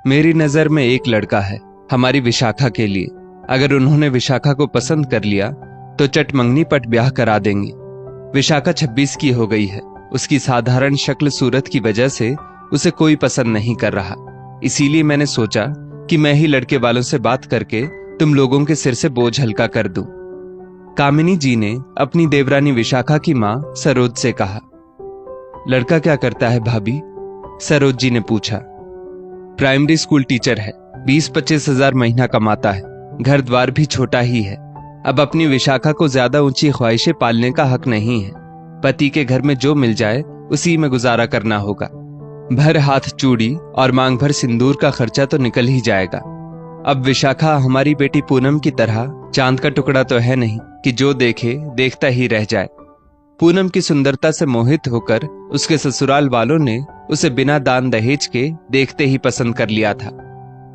मेरी नजर में एक लड़का है हमारी विशाखा के लिए। अगर उन्होंने विशाखा को पसंद कर लिया तो चट मंगनी पट ब्याह करा देंगे। विशाखा 26 की हो गई है। उसकी साधारण शक्ल सूरत की वजह से उसे कोई पसंद नहीं कर रहा। इसीलिए मैंने सोचा कि मैं ही लड़के वालों से बात करके तुम लोगों के सिर से बोझ हल्का कर दूं। कामिनी जी ने अपनी देवरानी विशाखा की मां सरोज से कहा। लड़का क्या करता है भाभी? सरोज जी ने पूछा। प्राइमरी स्कूल टीचर है, 20-25 हजार महीना कमाता है, घर द्वार भी छोटा ही है। अब अपनी विशाखा को ज्यादा ऊंची ख्वाहिशें पालने का हक नहीं है। पति के घर में जो मिल जाए उसी में गुजारा करना होगा। भर हाथ चूड़ी और मांग भर सिंदूर का खर्चा तो निकल ही जाएगा। अब विशाखा हमारी बेटी पूनम की तरह चांद का टुकड़ा तो है नहीं कि जो देखे देखता ही रह जाए। पूनम की सुंदरता से मोहित होकर उसके ससुराल वालों ने उसे बिना दान दहेज के देखते ही पसंद कर लिया था।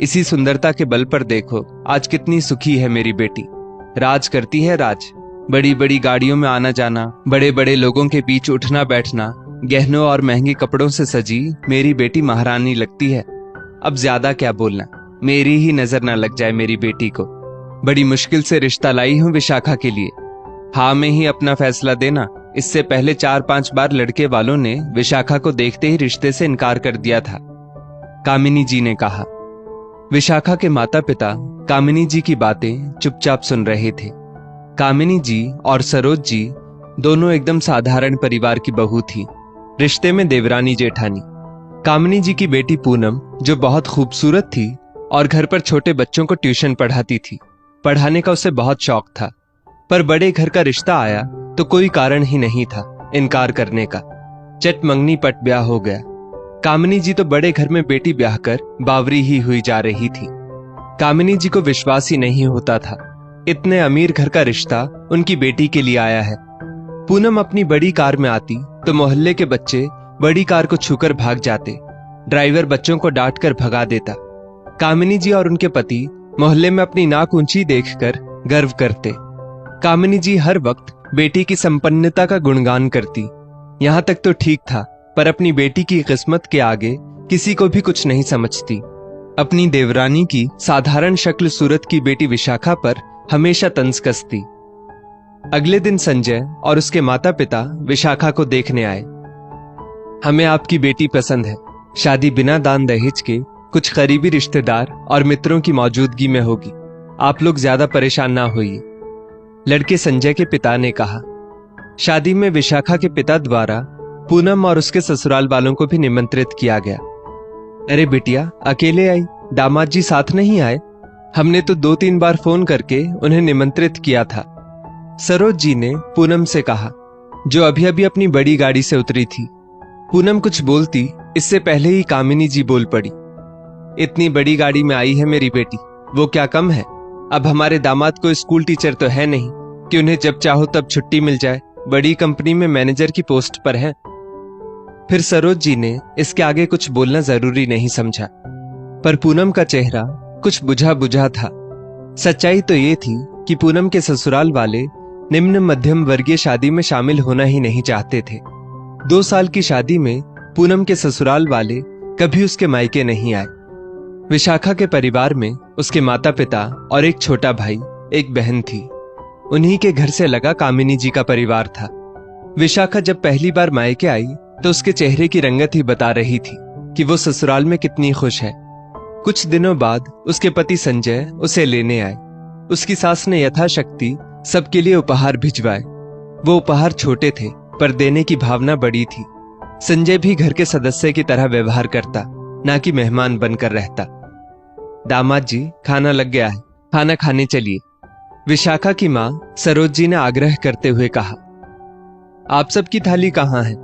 इसी सुंदरता के बल पर देखो आज कितनी सुखी है मेरी बेटी। राज करती है राज। बड़ी बड़ी गाड़ियों में आना जाना, बड़े बड़े लोगों के बीच उठना बैठना, गहनों और महंगे कपड़ों से सजी मेरी बेटी महारानी लगती है। अब ज्यादा क्या बोलना, मेरी ही नजर ना लग जाए मेरी बेटी को। बड़ी मुश्किल से रिश्ता लाई हूं विशाखा के लिए। हाँ में ही अपना फैसला देना। इससे पहले 4-5 बार लड़के वालों ने विशाखा को देखते ही रिश्ते से इनकार कर दिया था। कामिनी जी ने कहा। विशाखा के माता पिता कामिनी जी की बातें चुपचाप सुन रहे थे। कामिनी जी और सरोज जी दोनों एकदम साधारण परिवार की बहू थी। रिश्ते में देवरानी जेठानी। कामिनी जी की बेटी पूनम जो बहुत खूबसूरत थी और घर पर छोटे बच्चों को ट्यूशन पढ़ाती थी। पढ़ाने का उसे बहुत शौक था, पर बड़े घर का रिश्ता आया तो कोई कारण ही नहीं था इनकार करने का। चट मंगनी पट ब्याह हो गया। कामिनी जी तो बड़े घर में बेटी ब्याह कर बावरी ही हुई जा रही थी। कामिनी जी को विश्वास ही नहीं होता था इतने अमीर घर का रिश्ता उनकी बेटी के लिए आया है। पूनम अपनी बड़ी कार में आती तो मोहल्ले के बच्चे बड़ी कार को छूकर भाग जाते। ड्राइवर बच्चों को डांट कर भगा देता। कामिनी जी और उनके पति मोहल्ले में अपनी नाक ऊंची देखकर गर्व करते। कामिनी जी हर वक्त बेटी की संपन्नता का गुणगान करती। यहां तक तो ठीक था, पर अपनी बेटी की किस्मत के आगे किसी को भी कुछ नहीं समझती। अपनी देवरानी की साधारण शक्ल सूरत की बेटी विशाखा पर हमेशा तंज कसती। अगले दिन संजय और उसके माता पिता विशाखा को देखने आए। हमें आपकी बेटी पसंद है। शादी बिना दान दहेज के कुछ करीबी रिश्तेदार और मित्रों की मौजूदगी में होगी। आप लोग ज्यादा परेशान ना होइए, लड़के संजय के पिता ने कहा। शादी में विशाखा के पिता द्वारा पूनम और उसके ससुराल वालों को भी निमंत्रित किया गया। अरे बिटिया अकेले आई, दामाद जी साथ नहीं आए? हमने तो 2-3 बार फोन करके उन्हें निमंत्रित किया था। सरोज जी ने पूनम से कहा, जो अभी अभी अपनी बड़ी गाड़ी से उतरी थी। पूनम कुछ बोलती इससे पहले ही कामिनी जी बोल पड़ी। इतनी बड़ी गाड़ी में आई है मेरी बेटी, वो क्या कम है? अब हमारे दामाद को स्कूल टीचर तो है नहीं कि उन्हें जब चाहो तब छुट्टी मिल जाए। बड़ी कंपनी में मैनेजर की पोस्ट पर है। फिर सरोज जी ने इसके आगे कुछ बोलना जरूरी नहीं समझा, पर पूनम का चेहरा कुछ बुझा बुझा था। सच्चाई तो ये थी कि पूनम के ससुराल वाले निम्न मध्यम वर्गीय शादी में शामिल होना ही नहीं चाहते थे। 2 साल की शादी में पूनम के ससुराल वाले कभी उसके मायके नहीं आए। विशाखा के परिवार में उसके माता पिता और एक छोटा भाई एक बहन थी। उन्हीं के घर से लगा कामिनी जी का परिवार था। विशाखा जब पहली बार मायके आई तो उसके चेहरे की रंगत ही बता रही थी कि वो ससुराल में कितनी खुश है। कुछ दिनों बाद उसके पति संजय उसे लेने आए। उसकी सास ने यथाशक्ति सबके लिए उपहार भिजवाए। वो उपहार छोटे थे पर देने की भावना बड़ी थी। संजय भी घर के सदस्य की तरह व्यवहार करता, ना कि मेहमान बनकर रहता। दामाद जी खाना लग गया है, खाना खाने चलिए, विशाखा की मां सरोज जी ने आग्रह करते हुए कहा। आप सबकी थाली कहाँ है?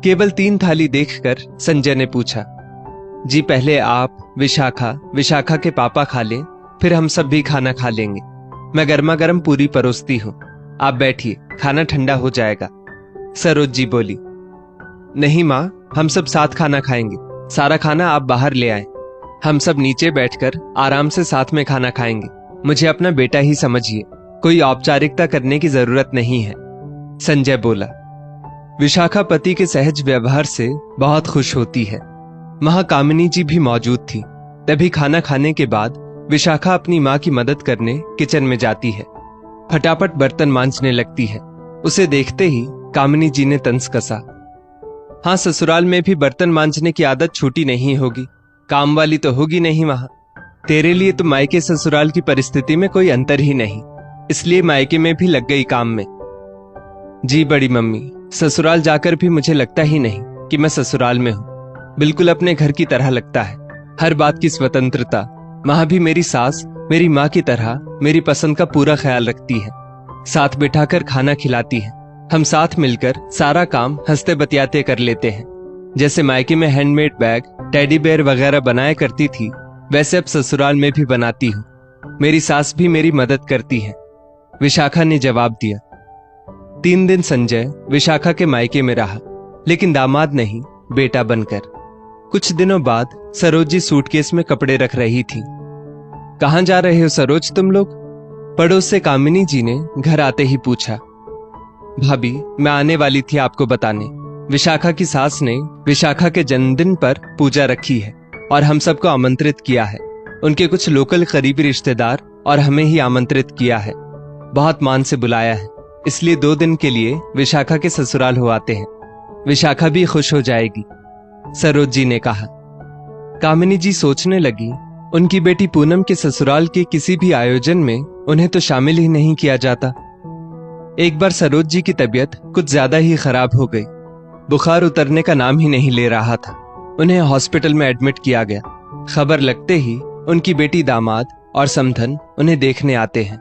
केवल 3 थाली देखकर संजय ने पूछा। जी पहले आप, विशाखा के पापा खा लें, फिर हम सब भी खाना खा लेंगे। मैं गर्मा गर्म पूरी परोसती हूँ, आप बैठिए, खाना ठंडा हो जाएगा। सरोज जी बोली। नहीं माँ, हम सब साथ खाना खाएंगे। सारा खाना आप बाहर ले आए, हम सब नीचे बैठकर आराम से साथ में खाना खाएंगे। मुझे अपना बेटा ही समझिए, कोई औपचारिकता करने की जरूरत नहीं है, संजय बोला। विशाखा पति के सहज व्यवहार से बहुत खुश होती है। वहां कामिनी जी भी मौजूद थी। तभी खाना खाने के बाद विशाखा अपनी माँ की मदद करने किचन में जाती है। फटाफट बर्तन मांजने लगती है। उसे देखते ही कामिनी जी ने तंज कसा। हाँ, ससुराल में भी बर्तन मांजने की आदत छूटी नहीं होगी, काम वाली तो होगी नहीं वहां। तेरे लिए तो मायके ससुराल की परिस्थिति में कोई अंतर ही नहीं, इसलिए मायके में भी लग गई काम में। जी बड़ी मम्मी, ससुराल जाकर भी मुझे लगता ही नहीं कि मैं ससुराल में हूँ। बिल्कुल अपने घर की तरह लगता है। हर बात की स्वतंत्रता। वहां भी मेरी सास मेरी माँ की तरह मेरी पसंद का पूरा ख्याल रखती है, साथ बिठाकर खाना खिलाती है। हम साथ मिलकर सारा काम हंसते बतियाते कर लेते हैं। जैसे मायके में हैंडमेड बैग, टेडी बेयर वगैरह बनाया करती थी, वैसे अब ससुराल में भी बनाती हूँ। मेरी सास भी मेरी मदद करती है, विशाखा ने जवाब दिया। 3 दिन संजय विशाखा के मायके में रहा, लेकिन दामाद नहीं, बेटा बनकर। कुछ दिनों बाद सरोज जी सूटकेस में कपड़े रख रही थी। कहां जा रहे हो सरोज तुम लोग? पड़ोस से कामिनी जी ने घर आते ही पूछा। भाभी, मैं आने वाली थी आपको बताने। विशाखा की सास ने विशाखा के जन्मदिन पर पूजा रखी है और हम सबको आमंत्रित किया है। उनके कुछ लोकल करीबी रिश्तेदार और हमें ही आमंत्रित किया है। बहुत मान से बुलाया है, इसलिए 2 दिन के लिए विशाखा के ससुराल हो आते हैं। विशाखा भी खुश हो जाएगी, सरोज जी ने कहा। कामिनी जी सोचने लगी, उनकी बेटी पूनम के ससुराल के किसी भी आयोजन में उन्हें तो शामिल ही नहीं किया जाता। एक बार सरोज जी की तबीयत कुछ ज्यादा ही खराब हो गई। बुखार उतरने का नाम ही नहीं ले रहा था। उन्हें हॉस्पिटल में एडमिट किया गया। खबर लगते ही उनकी बेटी, दामाद और समधन उन्हें देखने आते हैं।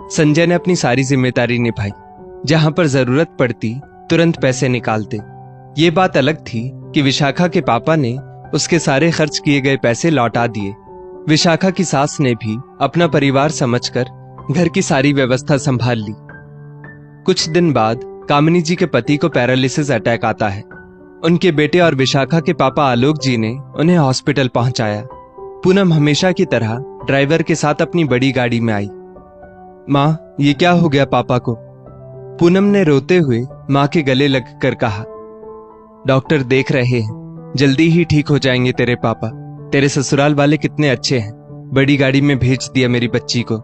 संजय ने अपनी सारी जिम्मेदारी निभाई। जहां पर जरूरत पड़ती तुरंत पैसे निकालते। ये बात अलग थी कि विशाखा के पापा ने उसके सारे खर्च किए गए पैसे लौटा दिए। विशाखा की सास ने भी अपना परिवार समझकर घर की सारी व्यवस्था संभाल ली। कुछ दिन बाद कामिनी जी के पति को पैरालिसिस अटैक आता है। उनके बेटे और विशाखा के पापा आलोक जी ने उन्हें हॉस्पिटल पहुंचाया। पूनम हमेशा की तरह ड्राइवर के साथ अपनी बड़ी गाड़ी में आई। माँ, ये क्या हो गया पापा को? पूनम ने रोते हुए माँ के गले लगकर कहा। डॉक्टर देख रहे हैं, जल्दी ही ठीक हो जाएंगे तेरे पापा। तेरे ससुराल वाले कितने अच्छे हैं, बड़ी गाड़ी में भेज दिया मेरी बच्ची को,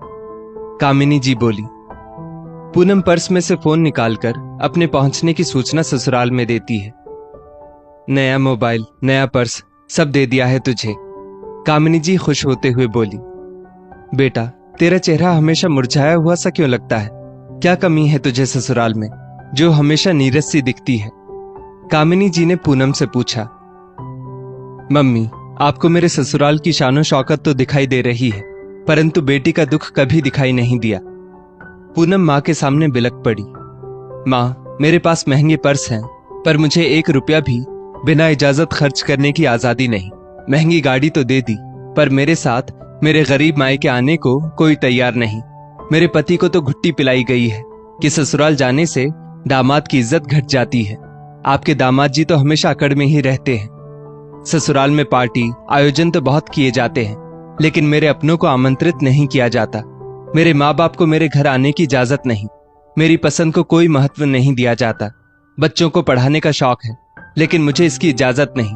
कामिनी जी बोली। पूनम पर्स में से फोन निकालकर अपने पहुंचने की सूचना ससुराल में देती है। नया मोबाइल, नया पर्स, सब दे दिया है तुझे, कामिनी जी खुश होते हुए बोली। बेटा, तेरा चेहरा हमेशा मुरझाया हुआ सा क्यों लगता है? क्या कमी है तुझे ससुराल में जो हमेशा नीरस सी दिखती है? कामिनी जी ने पूनम से पूछा। मम्मी, आपको मेरे ससुराल की शानो शौकत तो दिखाई दे रही है, परंतु बेटी का दुख कभी दिखाई नहीं दिया। पूनम माँ के सामने बिलक पड़ी। माँ, मेरे पास महंगे पर्स हैं, पर मुझे 1 रुपया भी बिना इजाजत खर्च करने की आजादी नहीं। महंगी गाड़ी तो दे दी, पर मेरे साथ मेरे गरीब मायके आने को कोई तैयार नहीं। मेरे पति को तो घुट्टी पिलाई गई है कि ससुराल जाने से दामाद की इज्जत घट जाती है। आपके दामाद जी तो हमेशा अकड़ में ही रहते हैं। ससुराल में पार्टी आयोजन तो बहुत किए जाते हैं, लेकिन मेरे अपनों को आमंत्रित नहीं किया जाता। मेरे माँ बाप को मेरे घर आने की इजाजत नहीं। मेरी पसंद को कोई महत्व नहीं दिया जाता। बच्चों को पढ़ाने का शौक है, लेकिन मुझे इसकी इजाजत नहीं।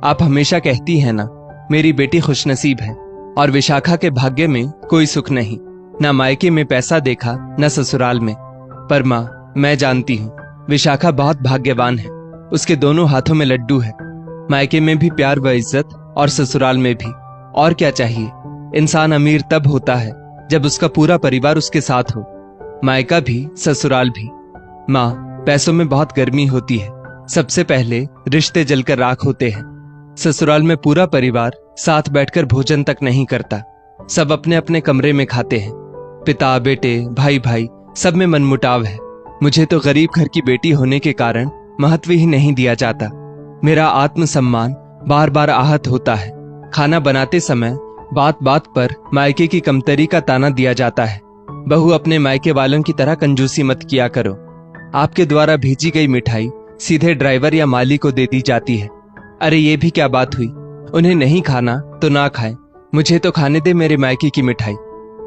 आप हमेशा कहती हैं ना, मेरी बेटी खुशनसीब है और विशाखा के भाग्य में कोई सुख नहीं। ना मायके में पैसा देखा, न ससुराल में। पर माँ, मैं जानती हूँ विशाखा बहुत भाग्यवान है। उसके दोनों हाथों में लड्डू है। मायके में भी प्यार व इज्जत और ससुराल में भी। और क्या चाहिए? इंसान अमीर तब होता है जब उसका पूरा परिवार उसके साथ हो, मायका भी ससुराल भी। माँ, पैसों में बहुत गर्मी होती है। सबसे पहले रिश्ते जलकर राख होते हैं। ससुराल में पूरा परिवार साथ बैठकर भोजन तक नहीं करता। सब अपने अपने कमरे में खाते हैं। पिता, बेटे, भाई भाई सब में मनमुटाव है। मुझे तो गरीब घर की बेटी होने के कारण महत्व ही नहीं दिया जाता। मेरा आत्मसम्मान बार बार आहत होता है। खाना बनाते समय बात बात पर मायके की कमतरी का ताना दिया जाता है। बहू, अपने मायके वालों की तरह कंजूसी मत किया करो। आपके द्वारा भेजी गई मिठाई सीधे ड्राइवर या माली को दे दी जाती है। अरे ये भी क्या बात हुई? उन्हें नहीं खाना तो ना खाएं, मुझे तो खाने दे मेरे मायके की मिठाई।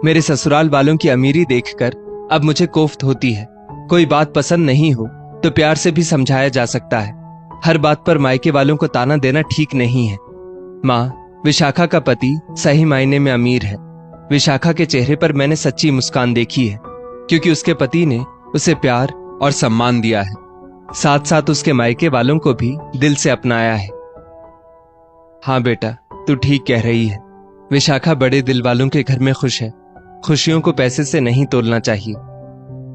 मेरे ससुराल वालों की अमीरी देखकर अब मुझे कोफ्त होती है। कोई बात पसंद नहीं हो तो प्यार से भी समझाया जा सकता है। हर बात पर मायके वालों को ताना देना ठीक नहीं है। माँ, विशाखा का पति सही मायने में अमीर है। विशाखा के चेहरे पर मैंने सच्ची मुस्कान देखी है, क्योंकि उसके पति ने उसे प्यार और सम्मान दिया है। साथ साथ उसके मायके वालों को भी दिल से अपनाया है। हाँ बेटा, तू ठीक कह रही है। विशाखा बड़े दिल वालों के घर में खुश है। खुशियों को पैसे से नहीं तोलना चाहिए,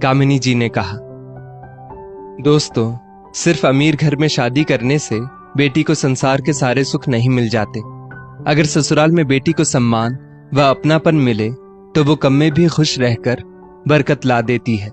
कामिनी जी ने कहा। दोस्तों, सिर्फ अमीर घर में शादी करने से बेटी को संसार के सारे सुख नहीं मिल जाते। अगर ससुराल में बेटी को सम्मान व अपनापन मिले तो वो कम में भी खुश रहकर बरकत ला देती है।